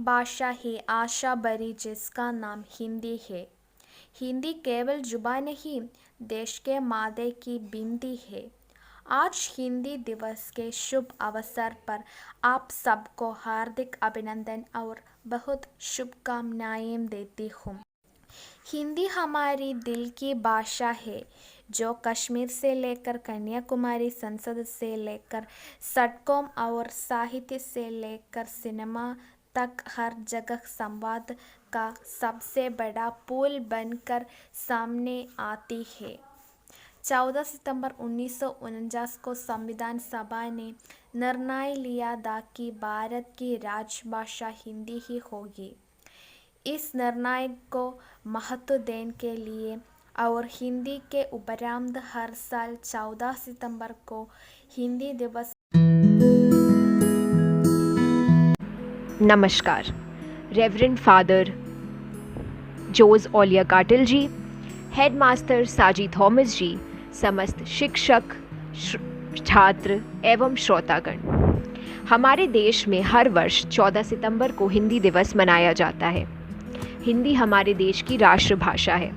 भाषा है आशा भरी जिसका नाम हिंदी है। हिंदी केवल जुबान नहीं, देश के माथे की बिंदी है। आज हिंदी दिवस के शुभ अवसर पर आप सबको हार्दिक अभिनंदन और बहुत शुभकामनाएं देती हूँ। हिंदी हमारी दिल की भाषा है, जो कश्मीर से लेकर कन्याकुमारी, संसद से लेकर सड़कों और साहित्य से लेकर सिनेमा तक हर जगह संवाद का सबसे बड़ा पुल बनकर सामने आती है। 14 सितंबर 1949 को संविधान सभा ने निर्णय लिया था कि भारत की राजभाषा हिंदी ही होगी। इस निर्णय को महत्व देने के लिए और हिंदी के उपरांत हर साल 14 सितंबर को हिंदी दिवस। नमस्कार। रेवरेंड फादर जोज ओलिया काटिल जी, हेडमास्टर साजी थॉमस जी, समस्त शिक्षक, छात्र एवं श्रोतागण, हमारे देश में हर वर्ष 14 सितंबर को हिंदी दिवस मनाया जाता है। हिंदी हमारे देश की राष्ट्रभाषा है।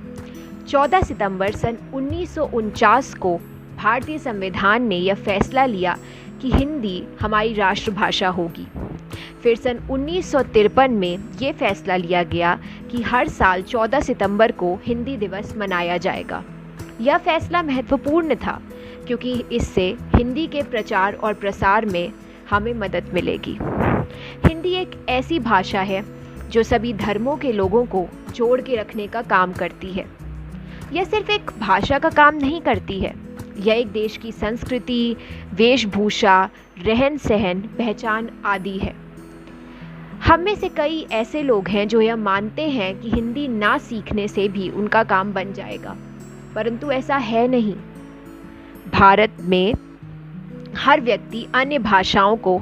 14 सितंबर सन 1949 को भारतीय संविधान ने यह फैसला लिया कि हिंदी हमारी राष्ट्रभाषा होगी। फिर सन 1953 में ये फैसला लिया गया कि हर साल 14 सितंबर को हिंदी दिवस मनाया जाएगा। यह फैसला महत्वपूर्ण था क्योंकि इससे हिंदी के प्रचार और प्रसार में हमें मदद मिलेगी। हिंदी एक ऐसी भाषा है जो सभी धर्मों के लोगों को जोड़ के रखने का काम करती है। यह सिर्फ एक भाषा का काम नहीं करती है, यह एक देश की संस्कृति, वेशभूषा, रहन सहन, पहचान आदि है। हम में से कई ऐसे लोग हैं जो यह मानते हैं कि हिंदी ना सीखने से भी उनका काम बन जाएगा, परंतु ऐसा है नहीं। भारत में हर व्यक्ति अन्य भाषाओं को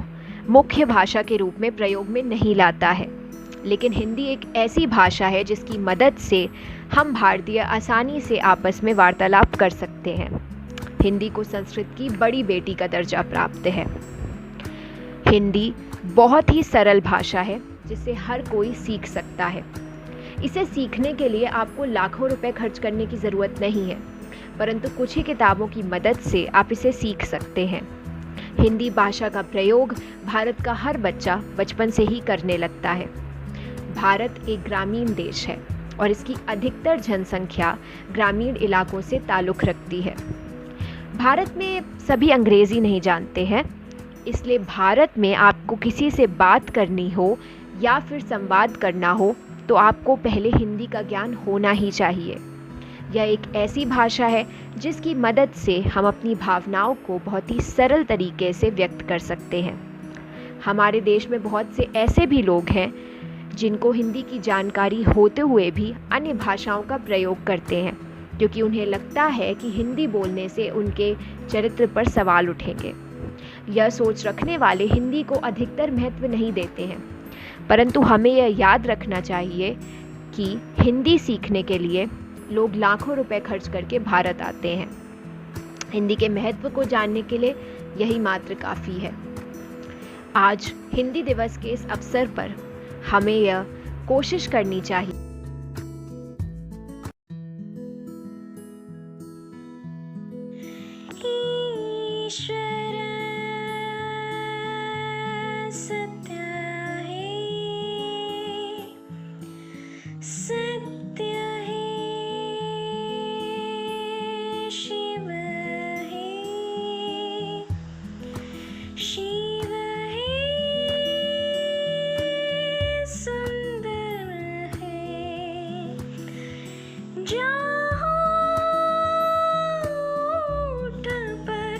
मुख्य भाषा के रूप में प्रयोग में नहीं लाता है, लेकिन हिंदी एक ऐसी भाषा है जिसकी मदद से हम भारतीय आसानी से आपस में वार्तालाप कर सकते हैं। हिंदी को संस्कृत की बड़ी बेटी का दर्जा प्राप्त है। हिंदी बहुत ही सरल भाषा है जिसे हर कोई सीख सकता है। इसे सीखने के लिए आपको लाखों रुपए खर्च करने की ज़रूरत नहीं है, परंतु कुछ ही किताबों की मदद से आप इसे सीख सकते हैं। हिंदी भाषा का प्रयोग भारत का हर बच्चा बचपन से ही करने लगता है। भारत एक ग्रामीण देश है और इसकी अधिकतर जनसंख्या ग्रामीण इलाकों से ताल्लुक़ रखती है। भारत में सभी अंग्रेज़ी नहीं जानते हैं, इसलिए भारत में आपको किसी से बात करनी हो या फिर संवाद करना हो तो आपको पहले हिंदी का ज्ञान होना ही चाहिए। यह एक ऐसी भाषा है जिसकी मदद से हम अपनी भावनाओं को बहुत ही सरल तरीके से व्यक्त कर सकते हैं। हमारे देश में बहुत से ऐसे भी लोग हैं जिनको हिंदी की जानकारी होते हुए भी अन्य भाषाओं का प्रयोग करते हैं, क्योंकि उन्हें लगता है कि हिंदी बोलने से उनके चरित्र पर सवाल उठेंगे। यह सोच रखने वाले हिंदी को अधिकतर महत्व नहीं देते हैं, परंतु हमें यह याद रखना चाहिए कि हिंदी सीखने के लिए लोग लाखों रुपए खर्च करके भारत आते हैं। हिंदी के महत्व को जानने के लिए यही मात्र काफ़ी है। आज हिंदी दिवस के इस अवसर पर हमें यह कोशिश करनी चाहिए जाऊं ऊंट पर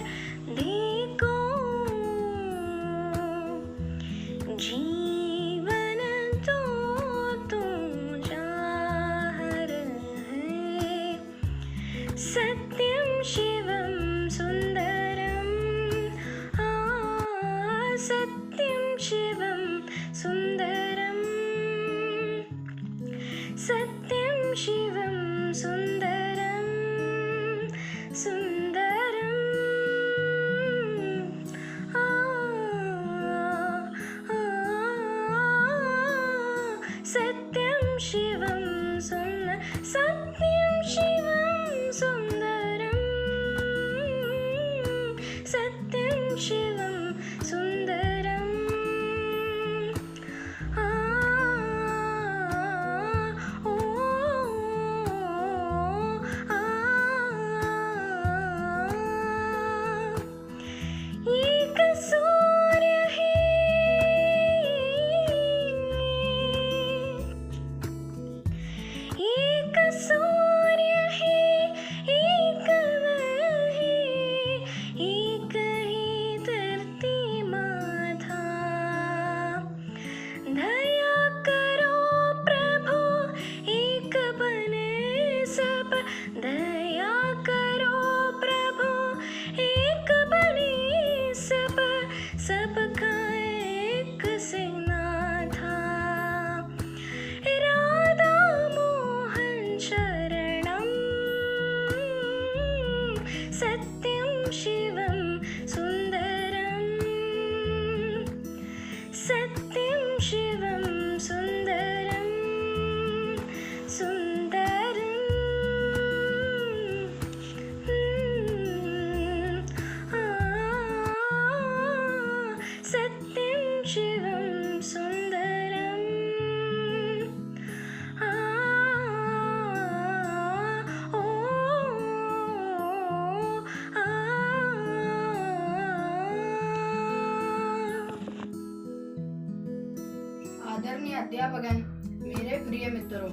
आदरणीय अध्यापकगण, मेरे प्रिय मित्रों,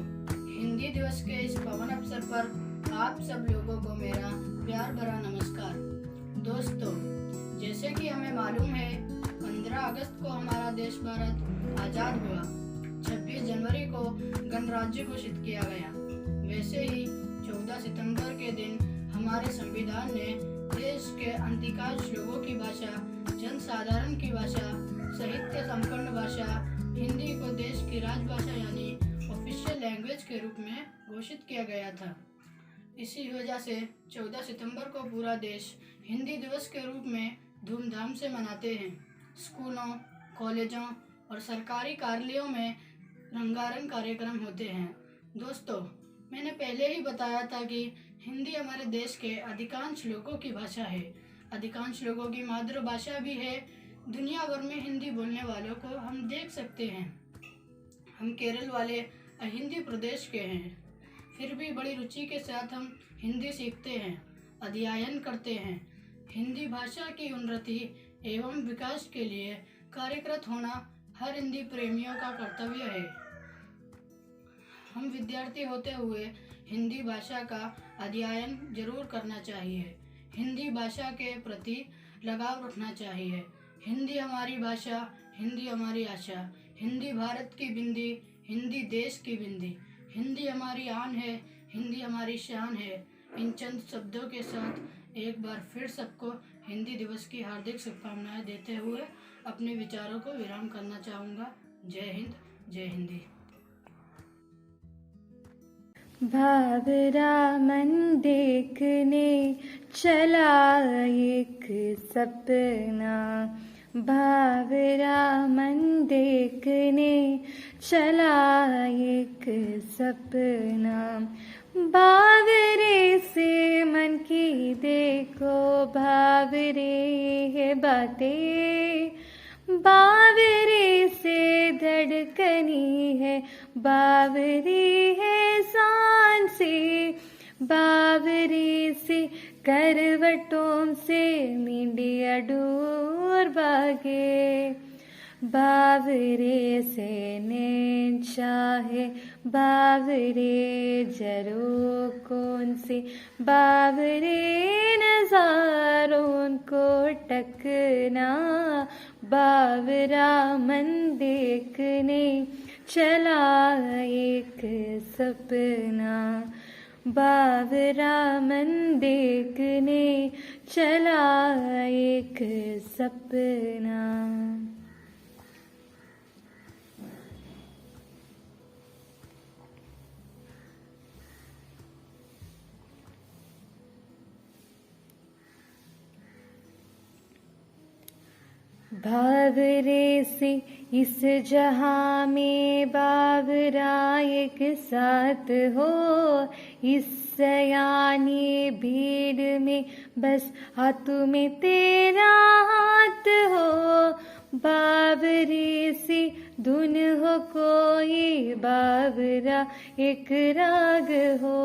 हिंदी दिवस के इस पावन अवसर पर आप सब लोगों को मेरा प्यार भरा नमस्कार। दोस्तों, जैसे कि हमें मालूम है, 15 अगस्त को हमारा देश भारत आज़ाद हुआ। 26 जनवरी को गणराज्य घोषित किया गया। वैसे ही 14 सितंबर के दिन हमारे संविधान ने देश के अधिकांश लोगों की भाषा, जनसाधारण की भाषा, साहित्य संपन्न भाषा हिंदी को देश की राजभाषा यानी ऑफिशियल लैंग्वेज के रूप में घोषित किया गया था। इसी वजह से 14 सितंबर को पूरा देश हिंदी दिवस के रूप में धूमधाम से मनाते हैं। स्कूलों, कॉलेजों और सरकारी कार्यालयों में रंगारंग कार्यक्रम होते हैं। दोस्तों, मैंने पहले ही बताया था कि हिंदी हमारे देश के अधिकांश लोगों की भाषा है, अधिकांश लोगों की मातृभाषा भी है। दुनिया भर में हिंदी बोलने वालों को हम देख सकते हैं। हम केरल वाले हिंदी प्रदेश के हैं, फिर भी बड़ी रुचि के साथ हम हिंदी सीखते हैं, अध्ययन करते हैं। हिंदी भाषा की उन्नति एवं विकास के लिए कार्यरत होना हर हिंदी प्रेमियों का कर्तव्य है। हम विद्यार्थी होते हुए हिंदी भाषा का अध्ययन जरूर करना चाहिए। हिंदी भाषा के प्रति लगाव रखना चाहिए। हिंदी हमारी भाषा, हिंदी हमारी आशा, हिंदी भारत की बिंदी, हिंदी देश की बिंदी, हिंदी हमारी आन है, हिंदी हमारी शान है। इन चंद शब्दों के साथ एक बार फिर सबको हिंदी दिवस की हार्दिक शुभकामनाएं देते हुए अपने विचारों को विराम करना चाहूँगा। जय हिंद, जय हिंदी। बाबरा मन देखने चला एक सपना, बाबरा मन देखने चला एक सपना। बावरे से मन की देखो भावरे है बातें, बावरे से धड़कनी है, बावरी है सांसें, बावरे से करवटों से मीडिया डोर भागे, बावरे से नैन चाहे, बावरे जरो कौन से, बावरे नजारों को टकना। बावरा मन देखने चला एक सपना, बावरा मन देखने चला एक सपना। बावरे से इस जहां में बावरा एक साथ हो, इस सयानी भीड़ में बस हाथ में तेरा हाथ हो। बावरे से धुन हो कोई, बावरा एक राग हो,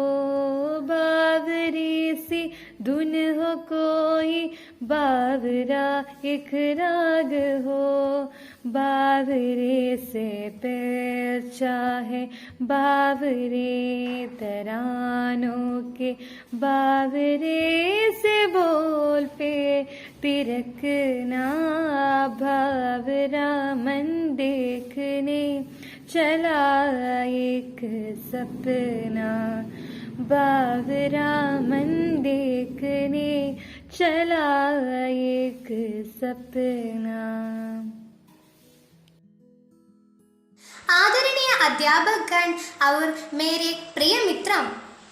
बावरे से धुन हो कोई, बावरा एक राग हो। बावरे से पैर चाहे, बावरे तरानों के, बावरे से बोल पे तिरकना। बावरा मन देखने चला एक सपना, बावरा मन देखने चला एक सपना। आदरणीय अध्यापकगण और मेरे प्रिय मित्रों,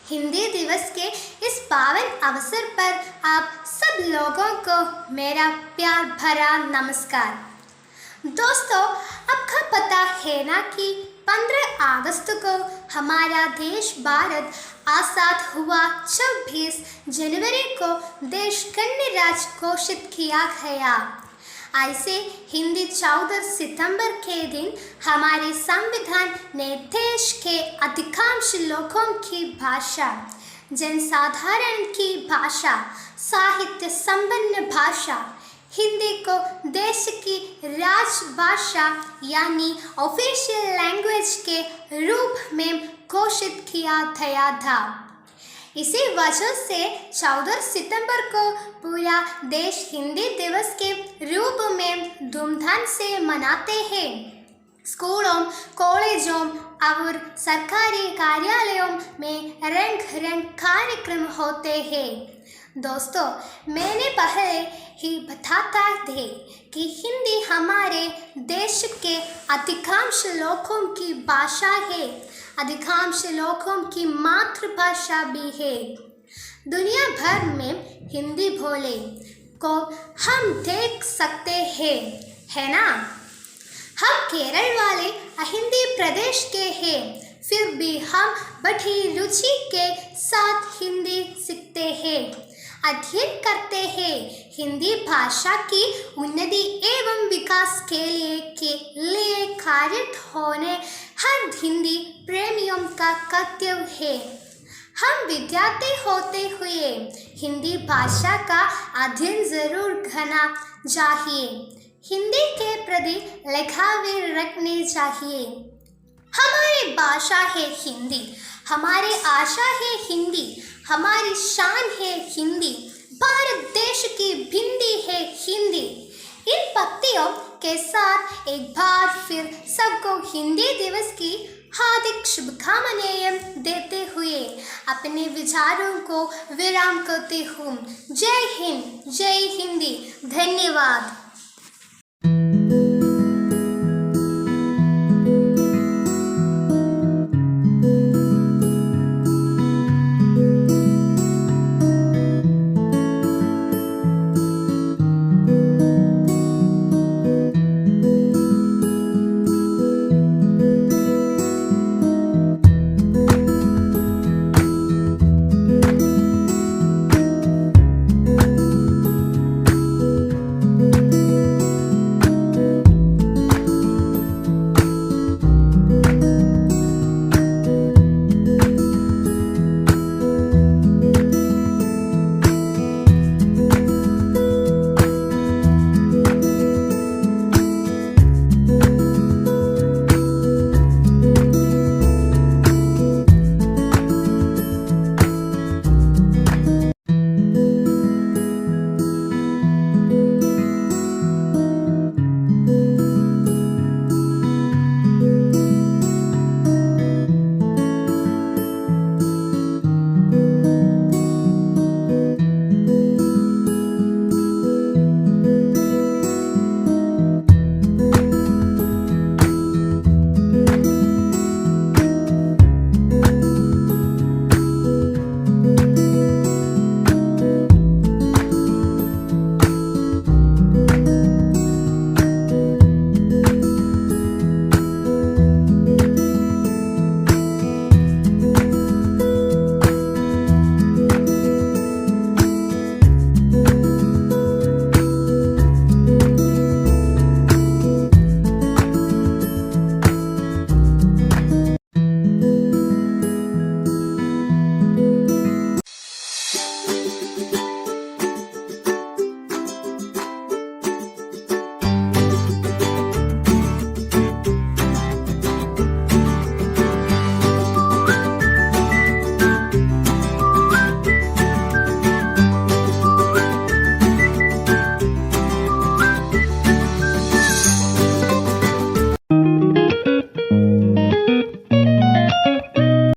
हिंदी दिवस के इस पावन अवसर पर आप सब लोगों को मेरा प्यार भरा नमस्कार। दोस्तों, आपको पता है ना कि 15 अगस्त को हमारा देश भारत आज़ाद हुआ। 26 जनवरी को देश गणराज्य घोषित किया गया। ऐसे हिंदी 14 सितंबर के दिन हमारे संविधान ने देश के अधिकांश लोगों की भाषा, जनसाधारण की भाषा, साहित्य संपन्न भाषा हिंदी को देश की राजभाषा यानी ऑफिशियल लैंग्वेज के रूप में घोषित किया गया था। इसी वजह से 14 सितंबर को पूरा देश हिंदी दिवस के रूप में धूमधाम से मनाते हैं। स्कूलों, कॉलेजों और सरकारी कार्यालयों में रंग रंग कार्यक्रम होते हैं। दोस्तों, मैंने पहले ही बताता थे कि हिंदी हमारे देश के अधिकांश लोगों की भाषा है, अधिकांश लोगों की मातृभाषा भी है। दुनिया भर में हिंदी बोले को हम देख सकते हैं, है ना? हम केरल वाले हिंदी प्रदेश के हैं, फिर भी हम बड़ी रुचि के साथ हिंदी सीखते हैं, अध्ययन करते हैं। हिंदी भाषा की उन्नति एवं विकास के लिए कार्यरत होने हर हिंदी प्रेमियों का कर्तव्य है। हम विद्यार्थी होते हुए हिंदी भाषा का अध्ययन जरूर करना चाहिए, हिंदी के प्रति लगाव रखने चाहिए। हमारी भाषा है हिंदी, हमारी आशा है हिंदी, हमारी शान है हिंदी, भारत देश की भिंडी है हिंदी। इन पंक्तियों के साथ एक बार फिर सबको हिंदी दिवस की हार्दिक शुभकामनाएं देते हुए अपने विचारों को विराम करती हूँ। जय हिंद, जय हिंदी, धन्यवाद।